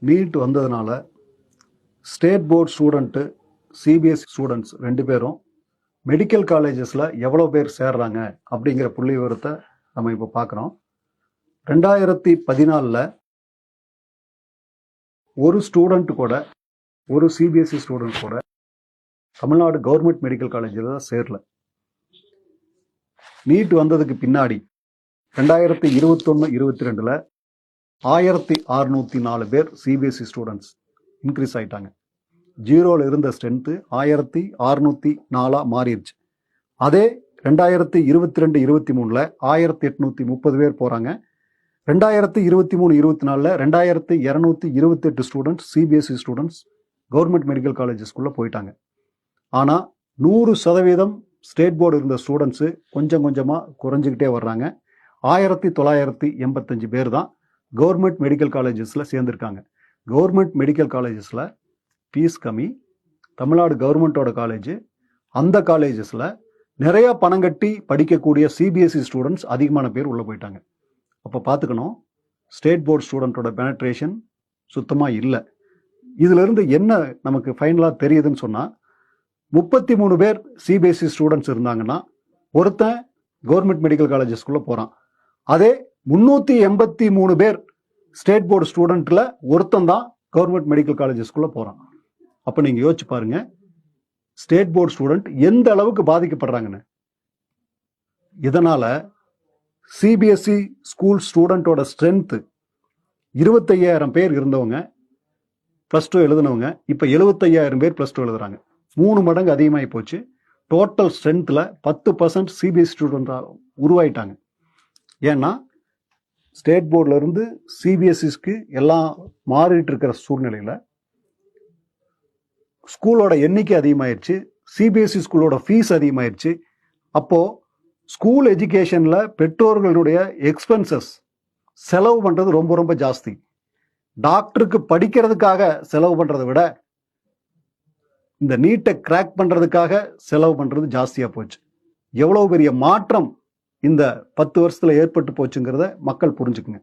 NEET வந்ததுனால state board student CBSE students 2 பேரும் medical காலேஜஸில் எவ்வளோ பேர் சேர்றாங்க அப்படிங்கிற புள்ளி விவரத்தை நம்ம இப்போ பார்க்குறோம். 2014 ஒரு ஸ்டூடெண்ட் கூட, ஒரு சிபிஎஸ்சி ஸ்டூடெண்ட் கூட தமிழ்நாடு கவர்மெண்ட் மெடிக்கல் காலேஜில் தான் சேரல. நீட் வந்ததுக்கு பின்னாடி 2021-22 1604 பேர் சிபிஎஸ்சி ஸ்டூடெண்ட்ஸ் இன்க்ரீஸ் ஆயிட்டாங்க. 0ல் இருந்த ஸ்ட்ரென்த்து 1604 மாறிடுச்சு. அதே 2022-23 1830 பேர் போகிறாங்க. 2023-24 2228 students CBSE students government medical காலேஜஸ்குள்ளே போயிட்டாங்க. ஆனால் 100% ஸ்டேட் போர்டு இருந்த ஸ்டூடெண்ட்ஸு கொஞ்சம் கொஞ்சமாக குறைஞ்சிக்கிட்டே வர்றாங்க. 1985 பேர் தான் கவர்மெண்ட் மெடிக்கல் காலேஜஸில் சேர்ந்துருக்காங்க. கவர்மெண்ட் மெடிக்கல் காலேஜஸில் ஃபீஸ் கம்மி, தமிழ்நாடு கவர்மெண்ட்டோட காலேஜ். அந்த காலேஜஸில் நிறைய பணம் கட்டி படிக்கக்கூடிய சிபிஎஸ்சி ஸ்டூடெண்ட்ஸ் அதிகமான பேர் உள்ளே போயிட்டாங்க. அப்போ பார்த்துக்கணும், ஸ்டேட் போர்டு ஸ்டூடெண்ட்டோட பெனட்ரேஷன் சுத்தமாக இல்லை. இதிலிருந்து என்ன நமக்கு ஃபைனலாக தெரியுதுன்னு சொன்னால், 33 பேர் சிபிஎஸ்சி ஸ்டூடெண்ட்ஸ் இருந்தாங்கன்னா ஒருத்தன் கவர்மெண்ட் மெடிக்கல் காலேஜஸ்குள்ளே போகிறான். அதே 383 பேர் ஸ்டேட் போர்டு ஸ்டூடெண்ட்டில் ஒருத்தன் தான் கவர்மெண்ட் மெடிக்கல் காலேஜஸ்குள்ளே போகிறான். அப்போ நீங்கள் யோசிச்சு பாருங்க, ஸ்டேட் போர்டு ஸ்டூடெண்ட் எந்த அளவுக்கு பாதிக்கப்படுறாங்கன்னு. இதனால் சிபிஎஸ்சி ஸ்கூல் ஸ்டூடெண்ட்டோட ஸ்ட்ரென்த்து 25,000 பேர் இருந்தவங்க +2 எழுதுனவங்க இப்போ 75,000 பேர் +2 எழுதுறாங்க. 3 மடங்கு அதிகமாகி போச்சு. டோட்டல் ஸ்ட்ரென்த்தில் 10% சிபிஎஸ்சி ஸ்டூடெண்ட்டாக உருவாயிட்டாங்க. ஏன்னா ஸ்டேட் போர்டில் சிபிஎஸ்சிக்கு எல்லாம் மாறிட்டு இருக்கிற சூழ்நிலையில் ஸ்கூலோட எண்ணிக்கை அதிகமாயிருச்சு, சிபிஎஸ்சி ஸ்கூலோட ஃபீஸ் அதிகமாயிருச்சு. அப்போது ஸ்கூல் எஜுகேஷனில் பெற்றோர்களுடைய எக்ஸ்பென்சஸ் செலவு பண்ணுறது ரொம்ப ரொம்ப ஜாஸ்தி. டாக்டருக்கு படிக்கிறதுக்காக செலவு பண்ணுறதை விட இந்த நீட்டை கிராக் பண்ணுறதுக்காக செலவு பண்ணுறது ஜாஸ்தியாக போச்சு. எவ்வளோ பெரிய மாற்றம் இந்த 10 வருஷத்தில் ஏற்பட்டு போச்சுங்கிறத மக்கள் புரிஞ்சுக்குங்க.